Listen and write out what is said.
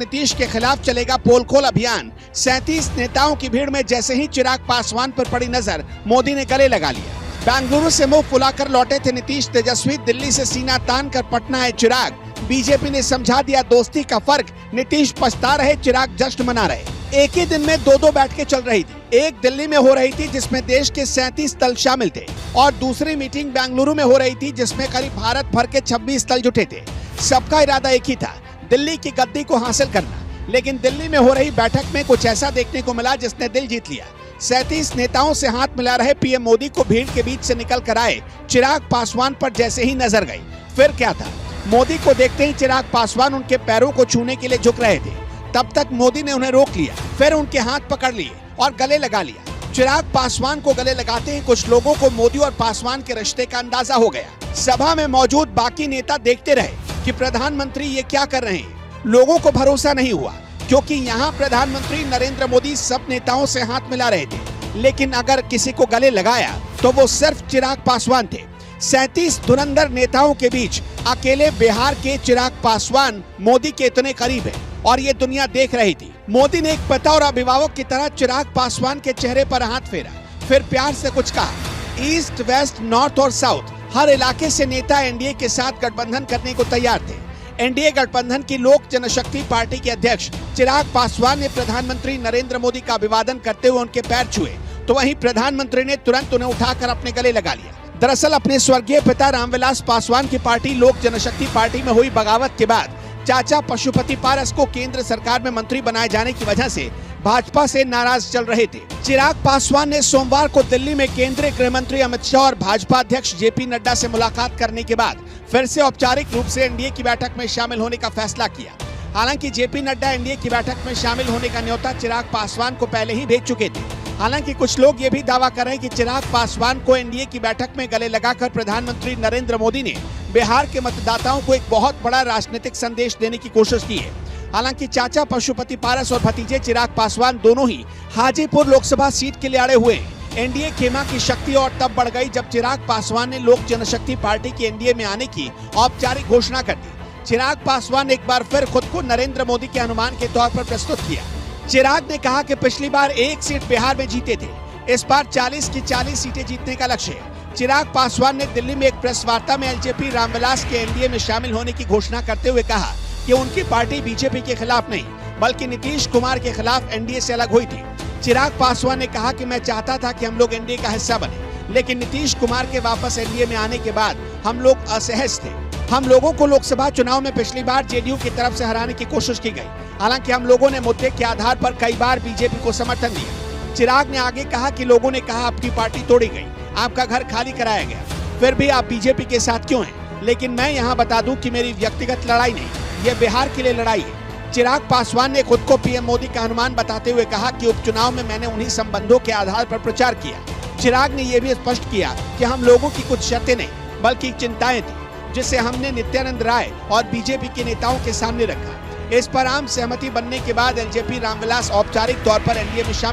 नीतीश के खिलाफ चलेगा पोल खोल अभियान। 37 नेताओं की भीड़ में जैसे ही चिराग पासवान पर पड़ी नजर, मोदी ने गले लगा लिया। बेंगलुरु से मुंह फुलाकर लौटे थे नीतीश तेजस्वी, दिल्ली से सीना तान कर पटना है चिराग। बीजेपी ने समझा दिया दोस्ती का फर्क, नीतीश पछता रहे, चिराग जश्न मना रहे। एक ही दिन में दो बैठकें चल रही थी। एक दिल्ली में हो रही थी जिसमें देश के 37 दल शामिल थे और दूसरी मीटिंग बेंगलुरु में हो रही थी जिसमें करीब भारत भर के 26 दल जुटे थे। सबका इरादा एक ही था, दिल्ली की गद्दी को हासिल करना। लेकिन दिल्ली में हो रही बैठक में कुछ ऐसा देखने को मिला जिसने दिल जीत लिया। 37 नेताओं से हाथ मिला रहे पीएम मोदी को भीड़ के बीच से निकल कर आए चिराग पासवान पर जैसे ही नजर गई, फिर क्या था, मोदी को देखते ही चिराग पासवान उनके पैरों को छूने के लिए झुक रहे थे। तब तक मोदी ने उन्हें रोक लिया, फिर उनके हाथ पकड़ लिए और गले लगा लिया। चिराग पासवान को गले लगाते ही कुछ लोगों को मोदी और पासवान के रिश्ते का अंदाजा हो गया। सभा में मौजूद बाकी नेता देखते रहे कि प्रधानमंत्री ये क्या कर रहे हैं। लोगों को भरोसा नहीं हुआ क्योंकि यहाँ प्रधानमंत्री नरेंद्र मोदी सब नेताओं से हाथ मिला रहे थे, लेकिन अगर किसी को गले लगाया तो वो सिर्फ चिराग पासवान थे। 37 धुरंधर नेताओं के बीच अकेले बिहार के चिराग पासवान मोदी के इतने करीब है और ये दुनिया देख रही थी। मोदी ने एक पिता और अभिभावक की तरह चिराग पासवान के चेहरे पर हाथ फेरा, फिर प्यार से कुछ कहा। ईस्ट, वेस्ट, नॉर्थ और साउथ हर इलाके से नेता एनडीए के साथ गठबंधन करने को तैयार थे। एनडीए गठबंधन की लोक जनशक्ति पार्टी के अध्यक्ष चिराग पासवान ने प्रधानमंत्री नरेंद्र मोदी का अभिवादन करते हुए उनके पैर छुए, तो वहीं प्रधानमंत्री ने तुरंत उन्हें उठाकर अपने गले लगा लिया। दरअसल अपने स्वर्गीय पिता रामविलास पासवान की पार्टी लोक जनशक्ति पार्टी में हुई बगावत के बाद चाचा पशुपति पारस को केंद्र सरकार में मंत्री बनाए जाने की वजह से भाजपा से नाराज चल रहे थे। चिराग पासवान ने सोमवार को दिल्ली में केंद्रीय गृह मंत्री अमित शाह और भाजपा अध्यक्ष जेपी नड्डा से मुलाकात करने के बाद फिर से औपचारिक रूप से एनडीए की बैठक में शामिल होने का फैसला किया। हालांकि जेपी नड्डा एनडीए की बैठक में शामिल होने का न्योता चिराग पासवान को पहले ही भेज चुके थे। हालांकि कुछ लोग ये भी दावा कर रहे हैं कि चिराग पासवान को एनडीए की बैठक में गले लगाकर प्रधानमंत्री नरेंद्र मोदी ने बिहार के मतदाताओं को एक बहुत बड़ा राजनीतिक संदेश देने की कोशिश की है। हालांकि चाचा पशुपति पारस और भतीजे चिराग पासवान दोनों ही हाजीपुर लोकसभा सीट के लिए अड़े हुए हैं। एनडीए खेमा की शक्ति और तब बढ़ गई जब चिराग पासवान ने लोक जनशक्ति पार्टी की एनडीए में आने की औपचारिक घोषणा कर दी। चिराग पासवान ने एक बार फिर खुद को नरेंद्र मोदी के अनुमान के तौर पर प्रस्तुत किया। चिराग ने कहा कि पिछली बार एक सीट बिहार में जीते थे, इस बार 40 की 40 सीटें जीतने का लक्ष्य है। चिराग पासवान ने दिल्ली में एक प्रेस वार्ता में एलजेपी रामविलास के एनडीए में शामिल होने की घोषणा करते हुए कहा कि उनकी पार्टी बीजेपी के खिलाफ नहीं बल्कि नीतीश कुमार के खिलाफ एनडीए से अलग हुई थी। चिराग पासवान ने कहा कि मैं चाहता था कि हम लोग एनडीए का हिस्सा बने, लेकिन नीतीश कुमार के वापस एनडीए में आने के बाद हम लोग असहज थे। हम लोगों को लोकसभा चुनाव में पिछली बार जेडीयू की तरफ से हराने की कोशिश की गई। हालांकि हम लोगों ने मुद्दे के आधार पर कई बार बीजेपी को समर्थन दिया। चिराग ने आगे कहा कि लोगों ने कहा आपकी पार्टी तोड़ी गई, आपका घर खाली कराया गया, फिर भी आप बीजेपी के साथ क्यों हैं? लेकिन मैं यहाँ बता दूं कि मेरी व्यक्तिगत लड़ाई नहीं, ये बिहार के लिए लड़ाई है। चिराग पासवान ने खुद को पीएम मोदी का अनुमान बताते हुए कहा कि उपचुनाव में मैंने उन्हीं संबंधों के आधार पर प्रचार किया। चिराग ने यह भी स्पष्ट किया कि हम लोगों की कुछ शर्तें नहीं बल्कि चिंताएं थी, जिसे हमने नित्यानंद राय और बीजेपी के नेताओं के सामने रखा। इस पर आम सहमति बनने के बाद एलजेपी रामविलास औपचारिक तौर पर एनडीए में शामिल